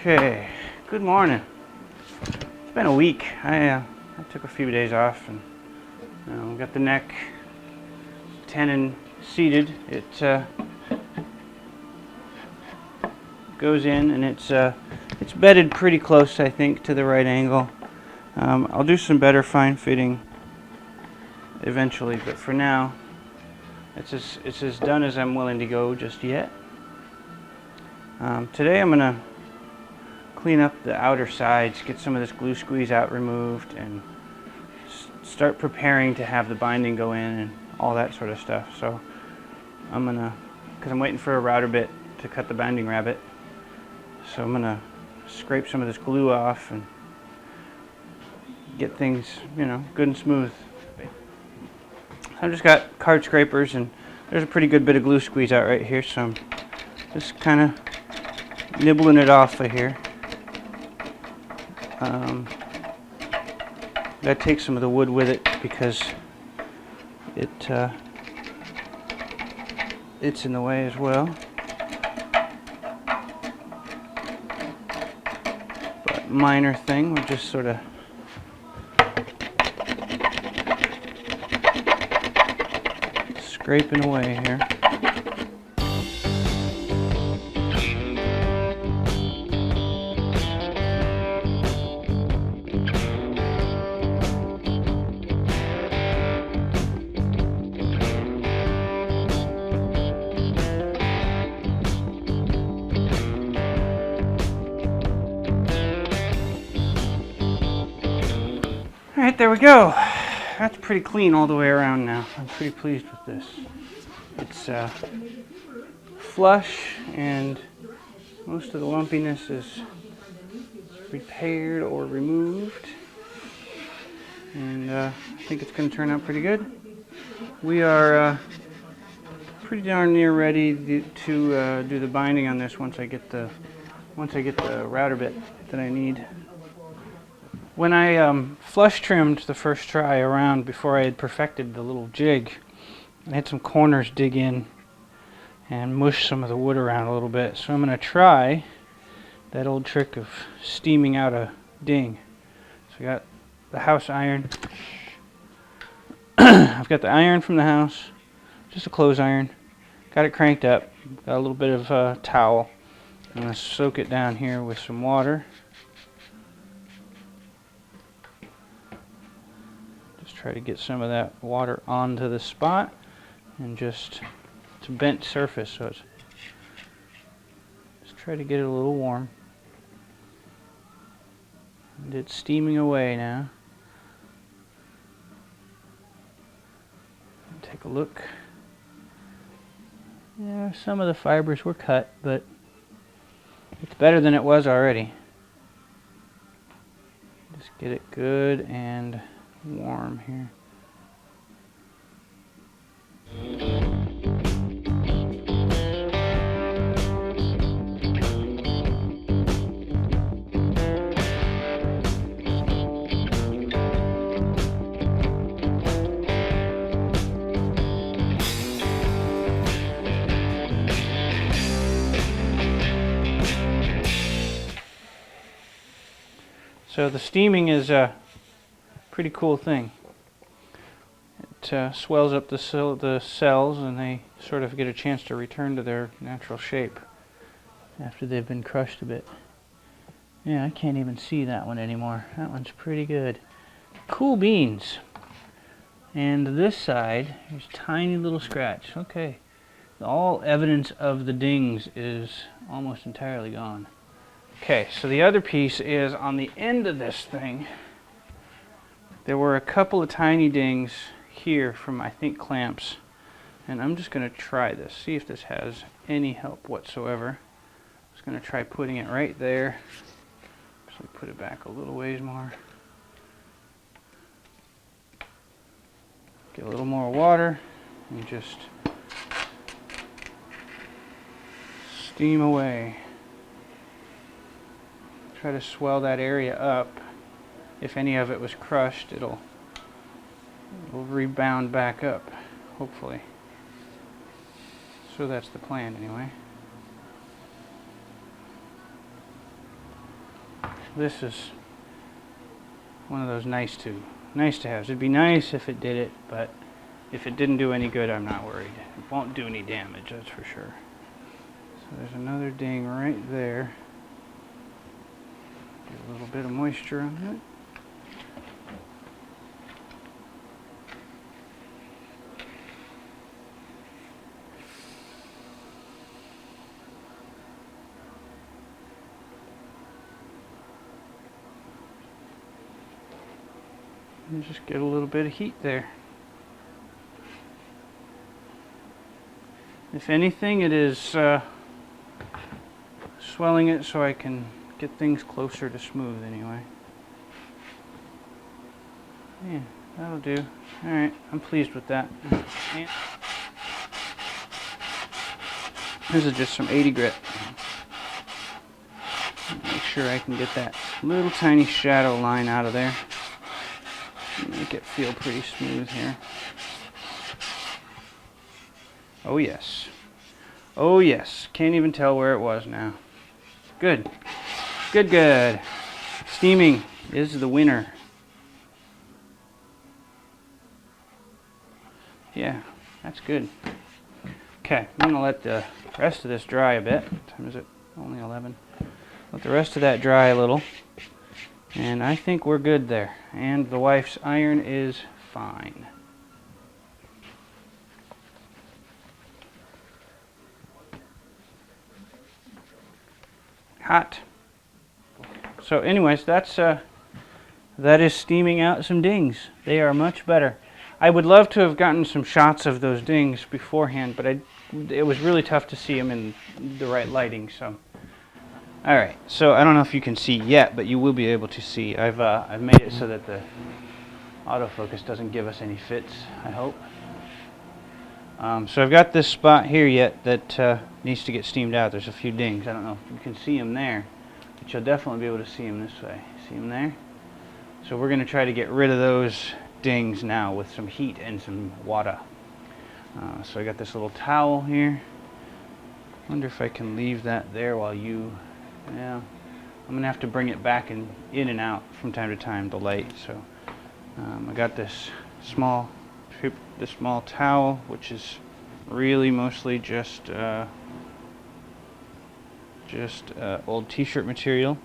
Okay, good morning. It's been a week. I took a few days off and got the neck tenon seated. It goes in and it's bedded pretty close, I think, to the right angle. I'll do some better fine fitting eventually, but for now it's as done as I'm willing to go just yet. Today I'm gonna clean up the outer sides, get some of this glue squeeze out removed, and start preparing to have the binding go in and all that sort of stuff. So I'm gonna, because I'm waiting for a router bit to cut the binding rabbet, so I'm gonna scrape some of this glue off and get things, good and smooth. I've just got card scrapers, and there's a pretty good bit of glue squeeze out right here, so I'm just kind of nibbling it off of here. Gotta take some of the wood with it because it's in the way as well. But minor thing, we're just sort of scraping away here. Alright, there we go. That's pretty clean all the way around now. I'm pretty pleased with this. It's flush, and most of the lumpiness is repaired or removed. And I think it's going to turn out pretty good. We are pretty darn near ready to do the binding on this once I get the router bit that I need. When I flush trimmed the first try around before I had perfected the little jig, I had some corners dig in and mush some of the wood around a little bit. So I'm going to try that old trick of steaming out a ding. So I got the house iron. I've got the iron from the house, just a clothes iron. Got it cranked up. Got a little bit of towel. I'm going to soak it down here with some water. Try to get some of that water onto the spot, and it's a bent surface, so just try to get it a little warm. And it's steaming away now. Take a look. Yeah, some of the fibers were cut, but it's better than it was already. Just get it good and warm here. So the steaming is a pretty cool thing. It swells up the cells, and they sort of get a chance to return to their natural shape after they've been crushed a bit. Yeah, I can't even see that one anymore. That one's pretty good. Cool beans. And this side, there's a tiny little scratch. Okay. All evidence of the dings is almost entirely gone. Okay, so the other piece is on the end of this thing. There were a couple of tiny dings here from, I think, clamps, and I'm just going to try this, see if this has any help whatsoever. I'm just going to try putting it right there. So put it back a little ways more. Get a little more water and just steam away. Try to swell that area up. If any of it was crushed, it'll rebound back up, hopefully. So that's the plan anyway. this is one of those nice to haves. It'd be nice if it did it, but if it didn't do any good, I'm not worried. It won't do any damage, that's for sure. So there's another ding right there. Get a little bit of moisture on it. And just get a little bit of heat there. If anything, it is swelling it so I can get things closer to smooth anyway. Yeah, that'll do. Alright, I'm pleased with that. And this is just some 80 grit. Make sure I can get that little tiny shadow line out of there. Make it feel pretty smooth here. Oh yes. Oh yes. Can't even tell where it was now. Good. Good, good. Steaming is the winner. Yeah, that's good. Okay, I'm gonna let the rest of this dry a bit. What time is it? Only 11. Let the rest of that dry a little. And I think we're good there. And the wife's iron is fine. Hot. So anyways, that is steaming out some dings. They are much better. I would love to have gotten some shots of those dings beforehand, but it was really tough to see them in the right lighting. So, all right. So I don't know if you can see yet, but you will be able to see. I've made it so that the autofocus doesn't give us any fits, I hope. So I've got this spot here yet that needs to get steamed out. There's a few dings. I don't know if you can see them there, but you'll definitely be able to see them this way. See them there? So we're going to try to get rid of those dings now with some heat and some water. So I got this little towel here. Wonder if I can leave that there while you... Yeah, I'm going to have to bring it back in and out from time to time, the light. So I got this small towel, which is really mostly just old t-shirt material.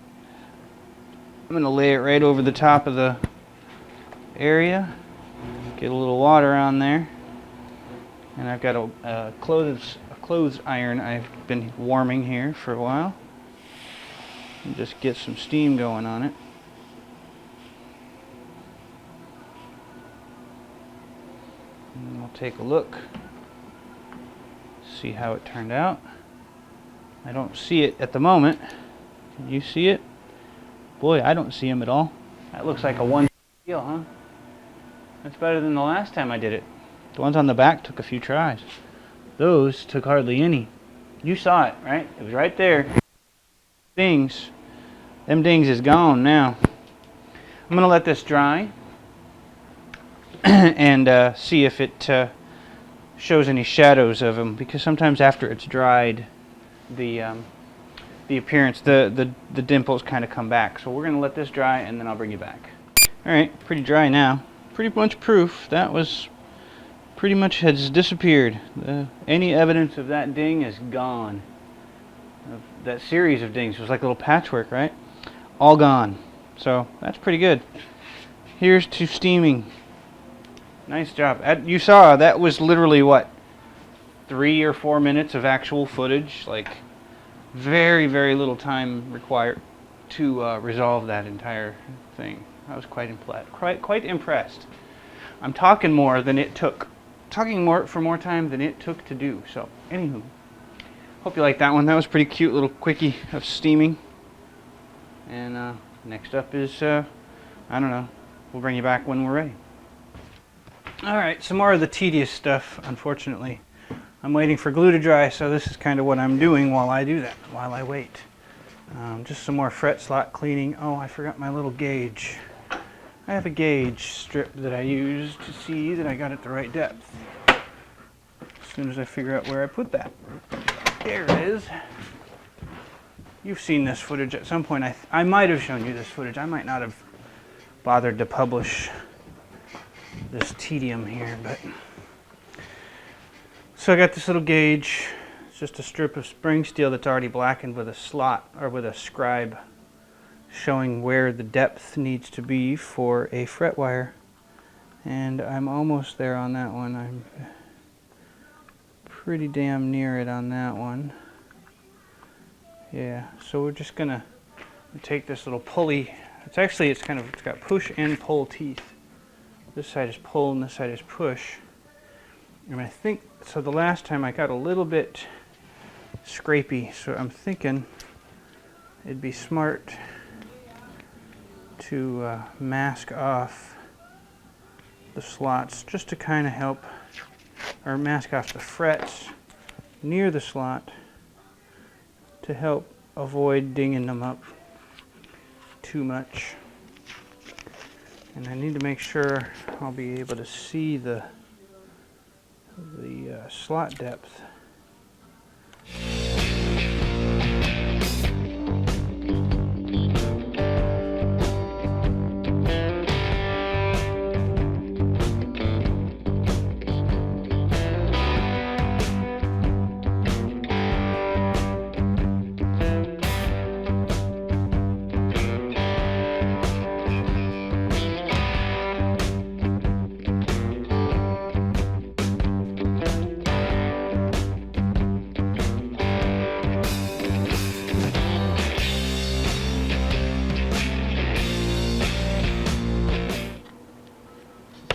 I'm going to lay it right over the top of the area, get a little water on there, and I've got a clothes iron I've been warming here for a while, and just get some steam going on it. And we'll take a look, see how it turned out. I don't see it at the moment. Can you see it? Boy, I don't see him at all. That looks like a one deal, huh? That's better than the last time I did it. The ones on the back took a few tries. Those took hardly any. You saw it, right? It was right there. Dings. Them dings is gone now. I'm going to let this dry and see if it shows any shadows of them, because sometimes after it's dried, the appearance, the dimples kind of come back. So we're going to let this dry and then I'll bring you back. Alright, pretty dry now. Pretty much proof. That was pretty much has disappeared. Any evidence of that ding is gone. That series of dings was like a little patchwork, right? All gone. So that's pretty good. Here's to steaming. Nice job. You saw that was literally what, 3 or 4 minutes of actual footage. Like very, very little time required to resolve that entire thing. I was quite impressed. I'm talking more than it took. Talking for more time than it took to do. So, anywho, hope you like that one. That was a pretty cute little quickie of steaming. And next up is, I don't know, we'll bring you back when we're ready. Alright, some more of the tedious stuff, unfortunately. I'm waiting for glue to dry, so this is kind of what I'm doing while I do that, while I wait. Just some more fret slot cleaning. Oh, I forgot my little gauge. I have a gauge strip that I use to see that I got it the right depth. As soon as I figure out where I put that. There it is. You've seen this footage at some point. I might have shown you this footage. I might not have bothered to publish this tedium here, but so I got this little gauge. It's just a strip of spring steel that's already blackened with a slot or with a scribe showing where the depth needs to be for a fret wire, and I'm almost there on that one. I'm pretty damn near it on that one. Yeah, so we're just gonna take this little pulley. It's got push and pull teeth. This side is pull and this side is push. And I think, so the last time I got a little bit scrapey, so I'm thinking it'd be smart to mask off the slots just to kind of help, or mask off the frets near the slot to help avoid dinging them up too much. And I need to make sure I'll be able to see the slot depth.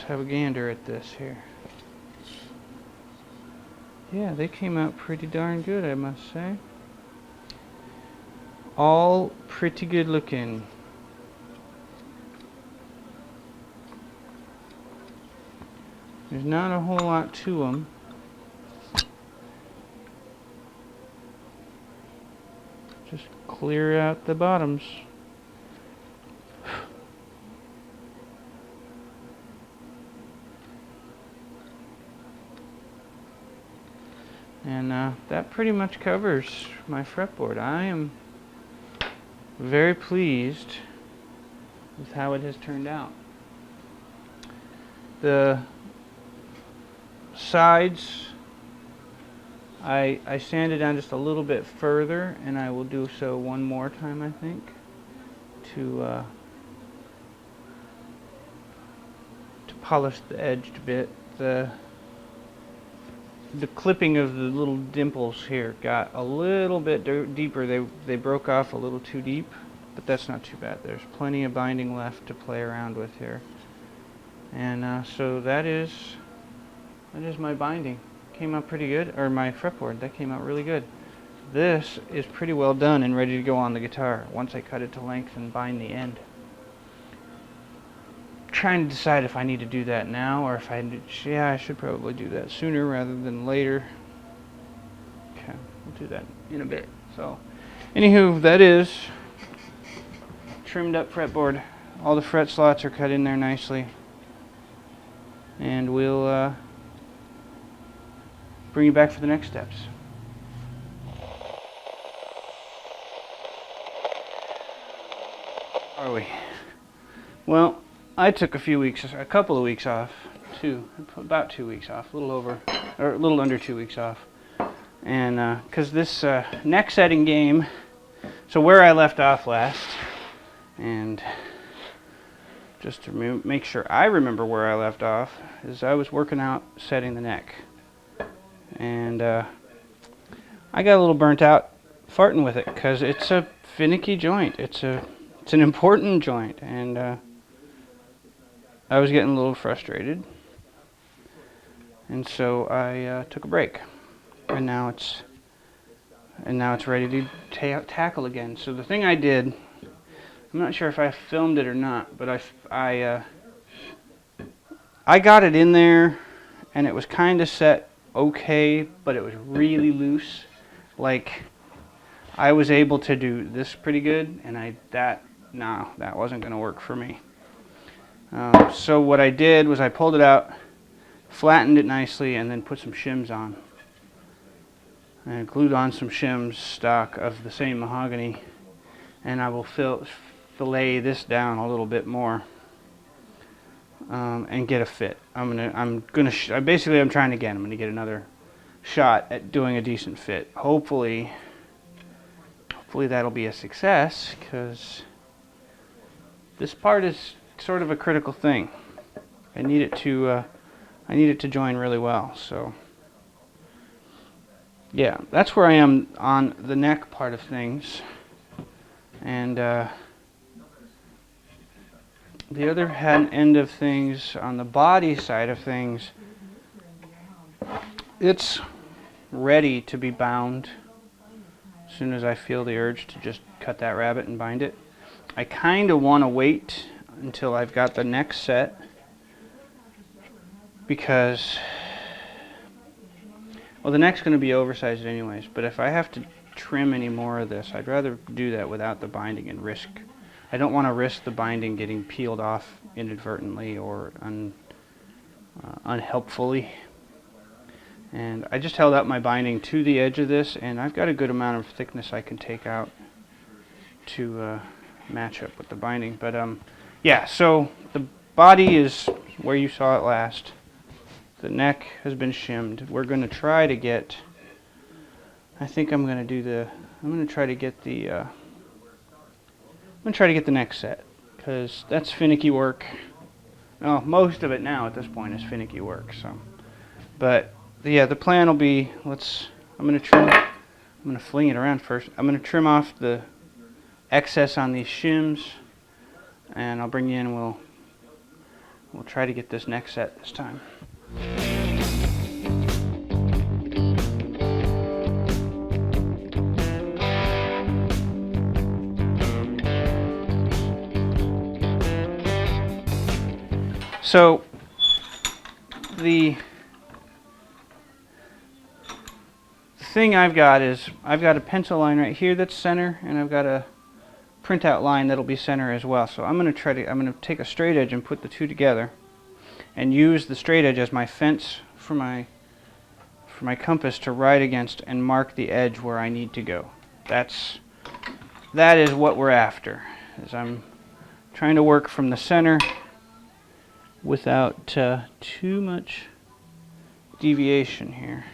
Have a gander at this here. Yeah, they came out pretty darn good, I must say. All pretty good looking. There's not a whole lot to them. Just clear out the bottoms. And that pretty much covers my fretboard. I am very pleased with how it has turned out. The sides, I sanded down just a little bit further, and I will do so one more time, I think, to polish the edged bit. The clipping of the little dimples here got a little bit deeper. They broke off a little too deep, but that's not too bad. There's plenty of binding left to play around with here. And so that is my binding. Came out pretty good, or my fretboard. That came out really good. This is pretty well done and ready to go on the guitar once I cut it to length and bind the end. Trying to decide if I need to do that now or if I should probably do that sooner rather than later. Okay, we'll do that in a bit. So, anywho, that is trimmed up fretboard. All the fret slots are cut in there nicely, and we'll bring you back for the next steps. Are we? Well, I took a couple of weeks off, about 2 weeks off, a little over, or a little under 2 weeks off, and because this neck setting game, so where I left off last, and just to make sure I remember where I left off, is I was working out setting the neck, and I got a little burnt out farting with it because it's a finicky joint. It's an important joint, and I was getting a little frustrated, and so I took a break, and now it's ready to tackle again. So the thing I did, I'm not sure if I filmed it or not, but I got it in there, and it was kind of set okay, but it was really loose. Like, I was able to do this pretty good, and that wasn't going to work for me. So what I did was I pulled it out, flattened it nicely, and then put some shims on. and glued on some shims stock of the same mahogany, and I will fillet this down a little bit more and get a fit. I'm trying again. I'm gonna get another shot at doing a decent fit. Hopefully that'll be a success, because this part is sort of a critical thing. I need it to join really well. So yeah, that's where I am on the neck part of things. And the other end of things, on the body side of things, it's ready to be bound as soon as I feel the urge to just cut that rabbit and bind it. I kind of want to wait until I've got the neck set, because, well, the neck's going to be oversized anyways, but if I have to trim any more of this, I'd rather do that without the binding and risk. I don't want to risk the binding getting peeled off inadvertently or unhelpfully. And I just held out my binding to the edge of this, and I've got a good amount of thickness I can take out to match up with the binding. But yeah, so the body is where you saw it last. The neck has been shimmed. We're going to try to get, I think I'm going to try to get the neck set, because that's finicky work. Well, most of it now at this point is finicky work. So, but yeah, the plan will be, I'm going to fling it around first. I'm going to trim off the excess on these shims, and I'll bring you in, and we'll try to get this neck set this time. So the thing I've got a pencil line right here that's center, and I've got a printout line that'll be center as well. So I'm going to take a straight edge and put the two together, and use the straight edge as my fence for my compass to ride against and mark the edge where I need to go. That is what we're after. Is I'm trying to work from the center without too much deviation here.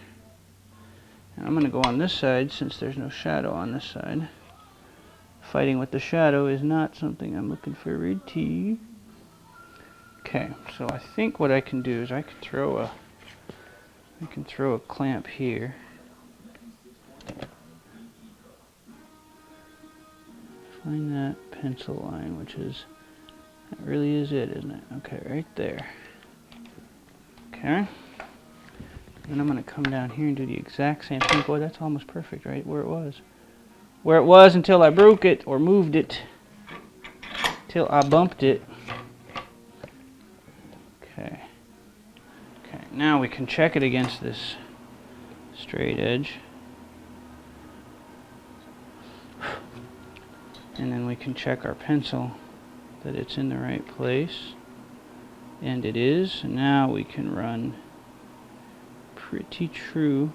And I'm going to go on this side, since there's no shadow on this side. Fighting with the shadow is not something I'm looking forward to. Okay, so I think what I can do is I can throw a clamp here. Find that pencil line, that really is it, isn't it? Okay, right there. Okay. And I'm going to come down here and do the exact same thing. Boy, that's almost perfect, right? Where it was until I broke it or moved it. Till I bumped it. Okay. Okay, now we can check it against this straight edge. And then we can check our pencil that it's in the right place. And it is. And now we can run pretty true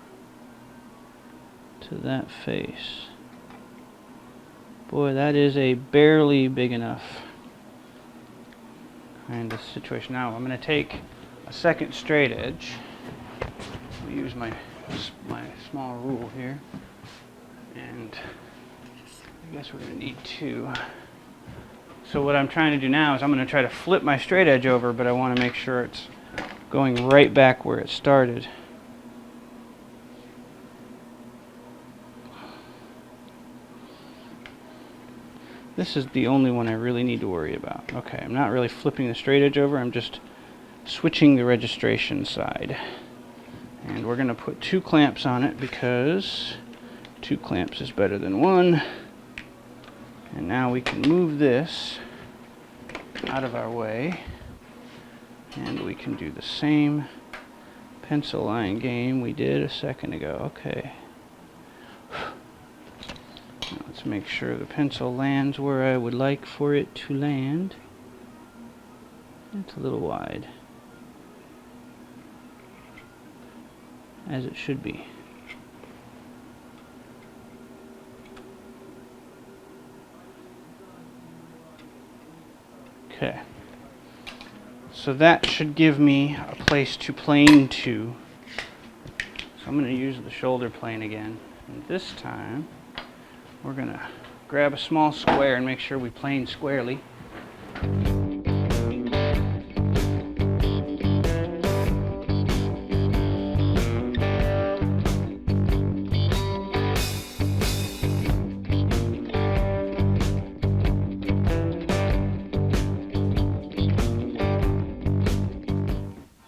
to that face. Boy, that is a barely big enough kind of situation. Now I'm going to take a second straight edge. I'll use my small rule here, and I guess we're going to need two. So what I'm trying to do now is I'm going to try to flip my straight edge over, but I want to make sure it's going right back where it started. This is the only one I really need to worry about. Okay, I'm not really flipping the straight edge over, I'm just switching the registration side. And we're going to put two clamps on it, because two clamps is better than one. And now we can move this out of our way, and we can do the same pencil line game we did a second ago. Okay. Now let's make sure the pencil lands where I would like for it to land. It's a little wide, as it should be. Okay. So that should give me a place to plane to. So I'm going to use the shoulder plane again. And this time, we're going to grab a small square and make sure we plane squarely.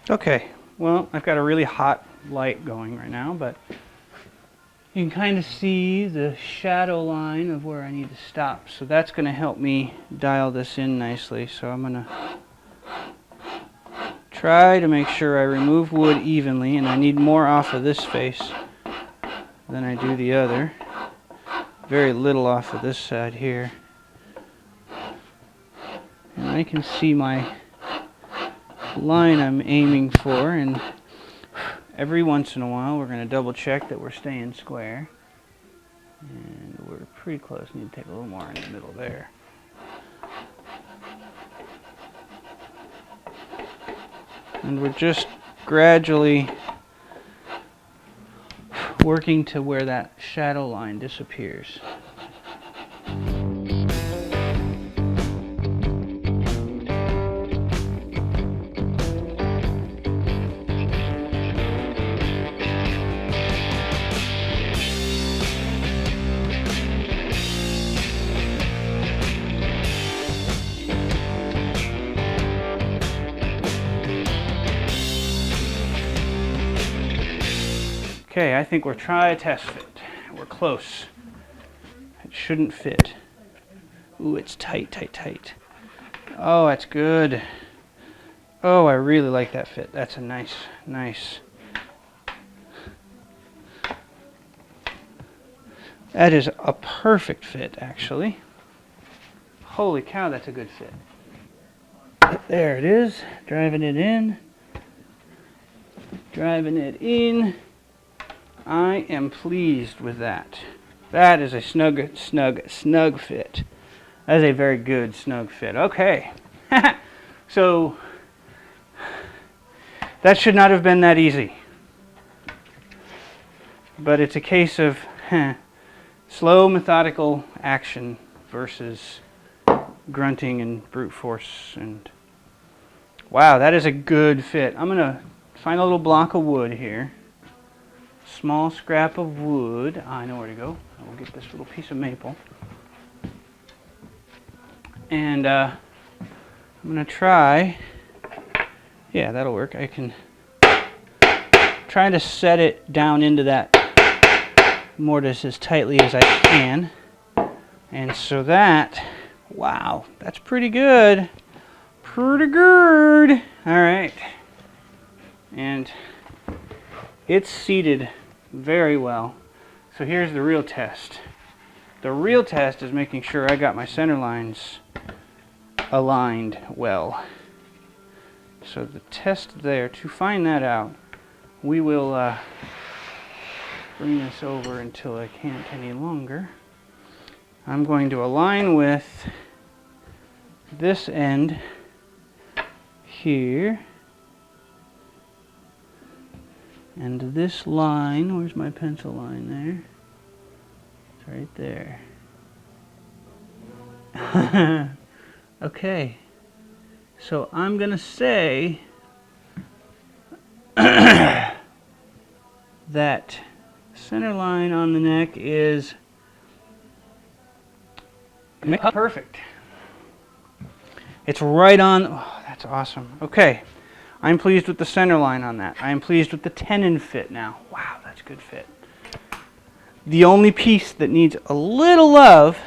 Okay, well, I've got a really hot light going right now, but you can kind of see the shadow line of where I need to stop. So that's going to help me dial this in nicely. So I'm going to try to make sure I remove wood evenly, and I need more off of this face than I do the other. Very little off of this side here. And I can see my line I'm aiming for, and every once in a while we're going to double check that we're staying square, and we're pretty close. Need to take a little more in the middle there. And we're just gradually working to where that shadow line disappears. Okay, I think we're try test fit. We're close. It shouldn't fit. Ooh, it's tight, tight, tight. Oh, that's good. Oh, I really like that fit. That's a nice, nice. That is a perfect fit, actually. Holy cow, that's a good fit. There it is. Driving it in. Driving it in. I am pleased with that. That is a snug, snug, snug fit. That is a very good snug fit. Okay. So, that should not have been that easy. But it's a case of slow, methodical action versus grunting and brute force. And wow, that is a good fit. I'm going to find a little block of wood here. Small scrap of wood. I know where to go. I will get this little piece of maple. And I'm going to try, yeah, that'll work. I can try to set it down into that mortise as tightly as I can. And so that, wow, that's pretty good. Pretty good. All right. And it's seated very well. So here's the real test. The real test is making sure I got my center lines aligned well. So the test there, to find that out, we will bring this over until I can't any longer. I'm going to align with this end here. And this line, where's my pencil line there? It's right there. Okay. So I'm going to say that center line on the neck is perfect. It's right on. Oh, that's awesome. Okay. I'm pleased with the center line on that. I am pleased with the tenon fit now. Wow, that's a good fit. The only piece that needs a little love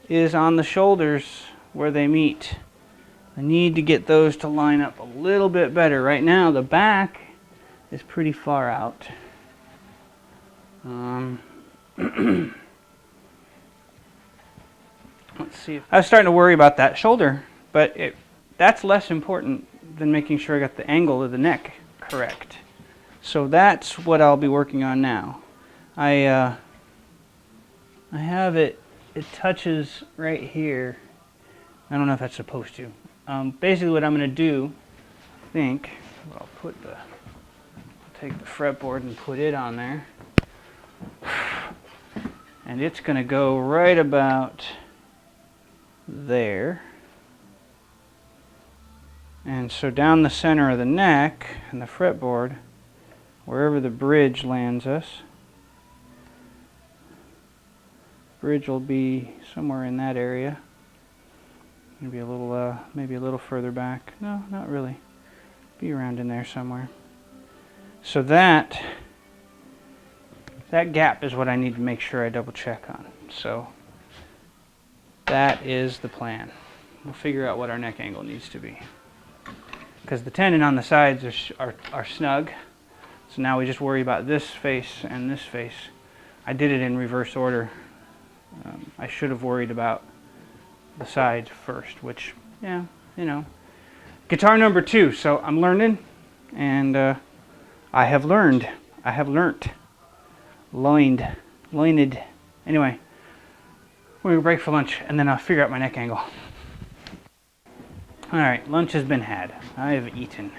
is on the shoulders where they meet. I need to get those to line up a little bit better. Right now, the back is pretty far out. Let's see. I was starting to worry about that shoulder, but that's less important than making sure I got the angle of the neck correct. So that's what I'll be working on now. I have it touches right here, I don't know if that's supposed to. Basically what I'm going to do, I think, I'll take the fretboard and put it on there. And it's going to go right about there. And so down the center of the neck and the fretboard, wherever the bridge lands us, bridge will be somewhere in that area. Maybe a little further back. No, not really. Be around in there somewhere. So that gap is what I need to make sure I double check on. So that is the plan. We'll figure out what our neck angle needs to be. Because the tenon on the sides are snug. So now we just worry about this face and this face. I did it in reverse order. I should have worried about the sides first, which, yeah, you know. Guitar number 2, so I'm learning, and I have learned. Learned. Anyway, we're gonna break for lunch, and then I'll figure out my neck angle. Alright, lunch has been had. I have eaten.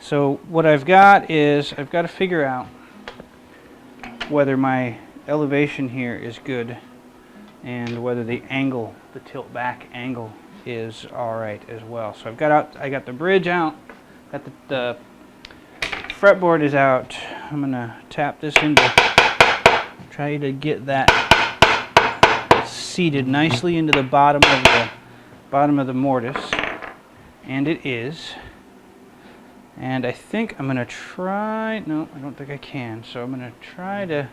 So what I've got is, I've got to figure out whether my elevation here is good and whether the angle, the tilt back angle, is alright as well. So I got the bridge out, got the fretboard is out. I'm gonna tap this into, try to get that seated nicely into the bottom of the mortise, and it is. And I think I'm gonna try, no, I don't think I can, so I'm gonna try to,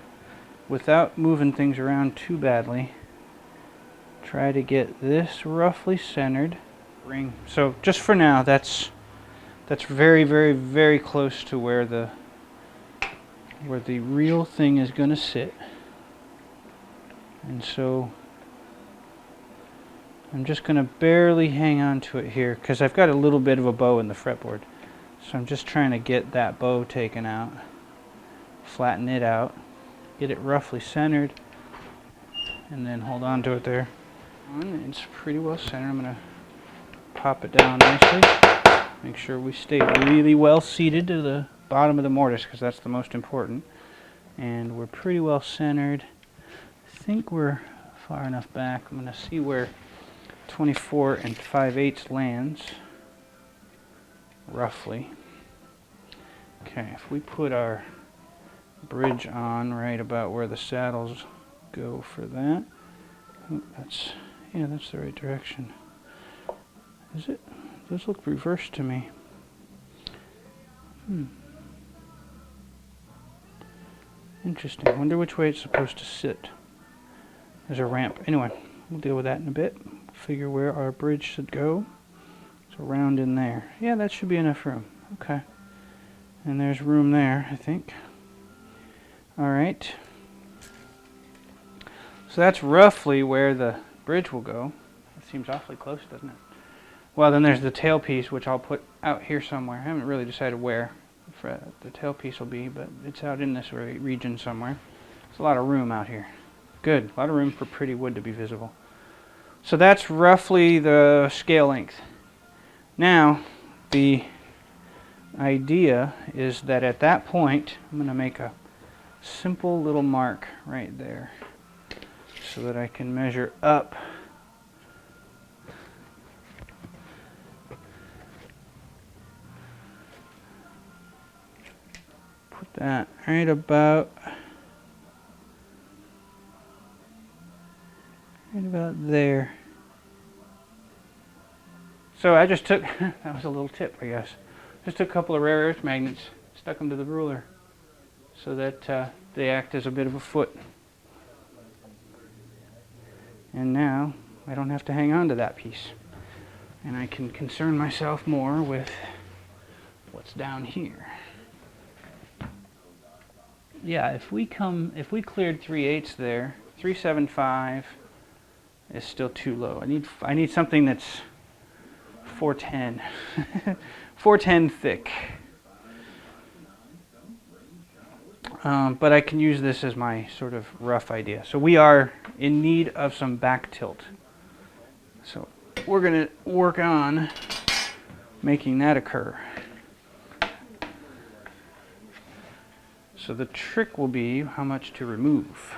without moving things around too badly, try to get this roughly centered. So just for now, that's very, very, very close to where the real thing is going to sit. And so I'm just going to barely hang on to it here because I've got a little bit of a bow in the fretboard. So I'm just trying to get that bow taken out, flatten it out, get it roughly centered, and then hold on to it there. It's pretty well centered. I'm going to pop it down nicely. Make sure we stay really well seated to the bottom of the mortise because that's the most important. And we're pretty well centered. I think we're far enough back. I'm going to see where 24 5/8 lands, roughly. Okay, if we put our bridge on right about where the saddles go for that. Oh, that's the right direction. Is it? Those look reversed to me. Interesting. Wonder which way it's supposed to sit. There's a ramp. Anyway, we'll deal with that in a bit. Figure where our bridge should go. It's around in there. Yeah, that should be enough room. Okay. And there's room there, I think. Alright. So that's roughly where the bridge will go. That seems awfully close, doesn't it? Well, then there's the tailpiece, which I'll put out here somewhere. I haven't really decided where the tailpiece will be, but it's out in this region somewhere. There's a lot of room out here. Good. A lot of room for pretty wood to be visible. So that's roughly the scale length. Now, the idea is that at that point, I'm going to make a simple little mark right there so that I can measure up. Put that right about there. So I just took, that was a little tip, I guess. Just took a couple of rare earth magnets, stuck them to the ruler so that they act as a bit of a foot. And now I don't have to hang on to that piece. And I can concern myself more with what's down here. Yeah, if we cleared 3/8 there, 375 is still too low. I need something that's 410. 410 thick. But I can use this as my sort of rough idea. So we are in need of some back tilt. So we're going to work on making that occur. So the trick will be how much to remove.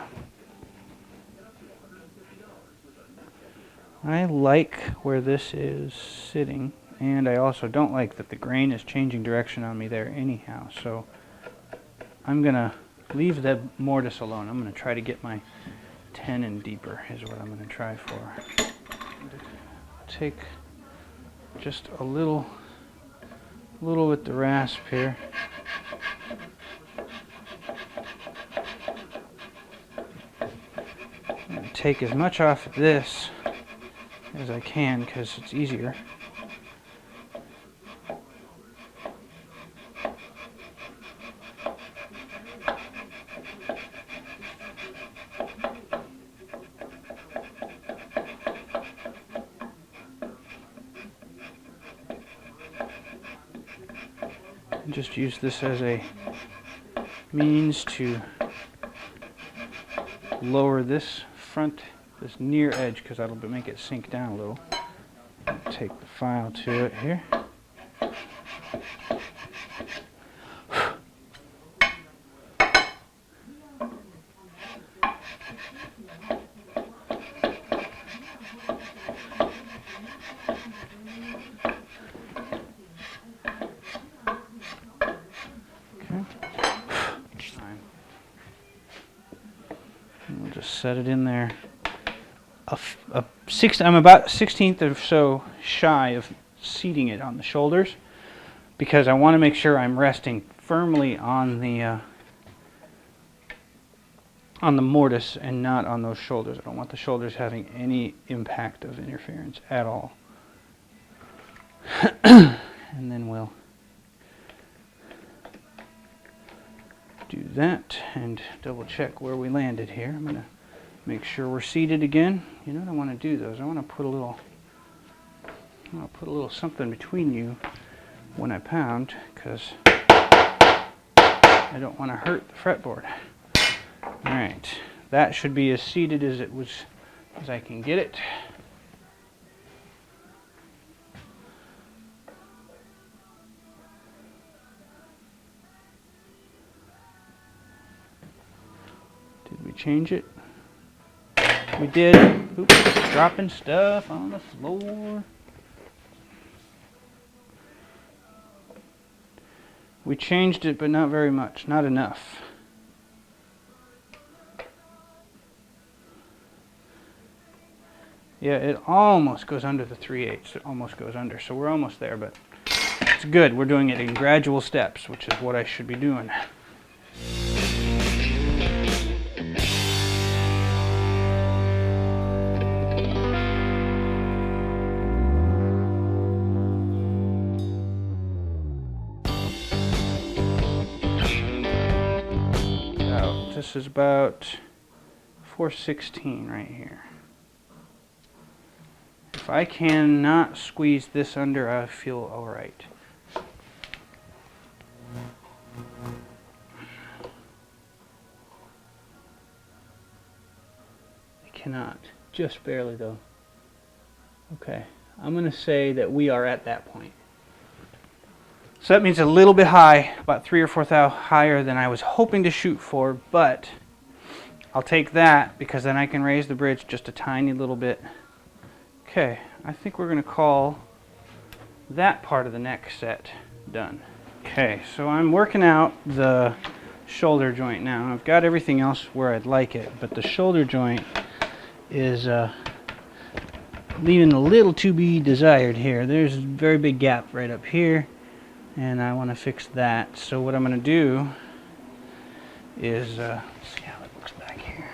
I like where this is sitting, and I also don't like that the grain is changing direction on me there anyhow. So I'm going to leave the mortise alone. I'm going to try to get my tenon deeper is what I'm going to try for. Take just a little with the rasp here. I'm going to take as much off of this as I can because it's easier. And just use this as a means to lower this near edge, because that'll make it sink down a little. Take the file to it here. We'll just set it in there. I'm about 1/16 or so shy of seating it on the shoulders because I want to make sure I'm resting firmly on the mortise and not on those shoulders. I don't want the shoulders having any impact of interference at all. And then we'll do that and double check where we landed here. I'm going to make sure we're seated again. You know what I want to do though is I want to put a little something between you when I pound, because I don't want to hurt the fretboard. Alright, that should be as seated as I can get it. Did we change it? We did. Oops, dropping stuff on the floor. We changed it, but not very much, not enough. Yeah, it almost goes under the 3/8. It almost goes under, so we're almost there, but it's good. We're doing it in gradual steps, which is what I should be doing. This is about 4/16 right here. If I cannot squeeze this under, I feel all right. I cannot, just barely though. Okay, I'm going to say that we are at that point. So that means a little bit high, about 3 or 4 thou higher than I was hoping to shoot for, but I'll take that because then I can raise the bridge just a tiny little bit. Okay, I think we're going to call that part of the neck set done. Okay, so I'm working out the shoulder joint now. I've got everything else where I'd like it, but the shoulder joint is leaving a little to be desired here. There's a very big gap right up here, and I want to fix that. So what I'm going to do is let's see how it looks back here.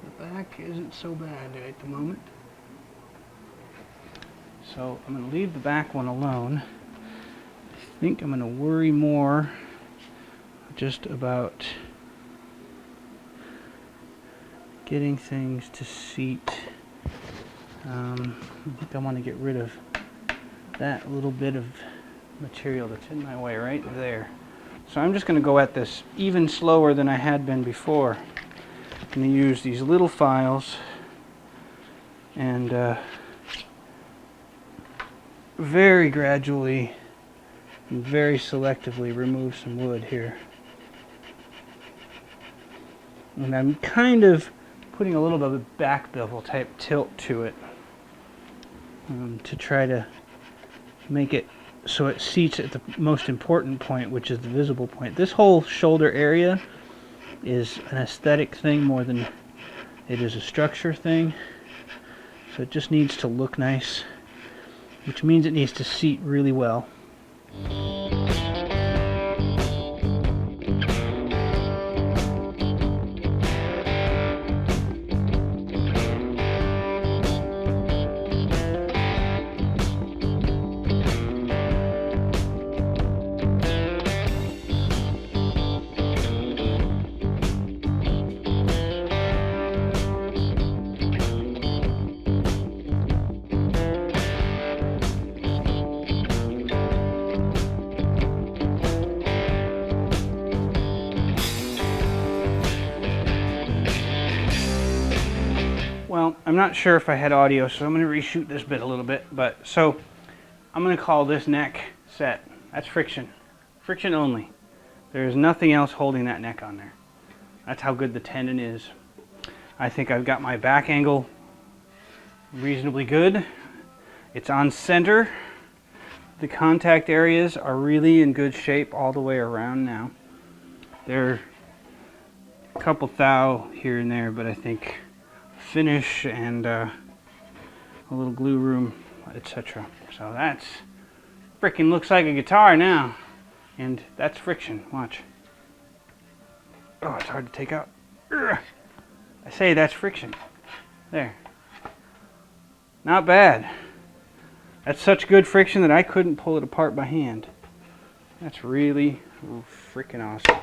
The back isn't so bad at the moment. So I'm going to leave the back one alone. I think I'm going to worry more just about getting things to seat. I think I want to get rid of that little bit of material that's in my way right there. So I'm just going to go at this even slower than I had been before. I'm going to use these little files and very gradually and very selectively remove some wood here. And I'm kind of putting a little bit of a back bevel type tilt to it to try to make it so it seats at the most important point, which is the visible point. This whole shoulder area is an aesthetic thing more than it is a structure thing. So it just needs to look nice, which means it needs to seat really well. Well, I'm not sure if I had audio, so I'm going to reshoot this bit a little bit. But so I'm going to call this neck set. That's friction. Friction only. There's nothing else holding that neck on there. That's how good the tenon is. I think I've got my back angle reasonably good. It's on center. The contact areas are really in good shape all the way around now. There are a couple thou here and there, but I think finish and a little glue room, etc. So that's freaking looks like a guitar now, and that's friction. Watch. Oh, it's hard to take out. Urgh. I say that's friction. There. Not bad. That's such good friction that I couldn't pull it apart by hand. That's really freaking awesome.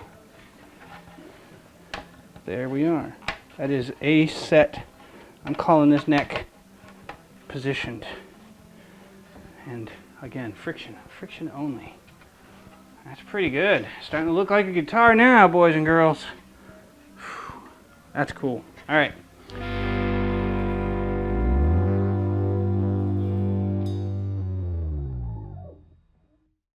There we are. That is a set. I'm calling this neck positioned. And again, friction only. That's pretty good. Starting to look like a guitar now, boys and girls. Whew. That's cool. All right.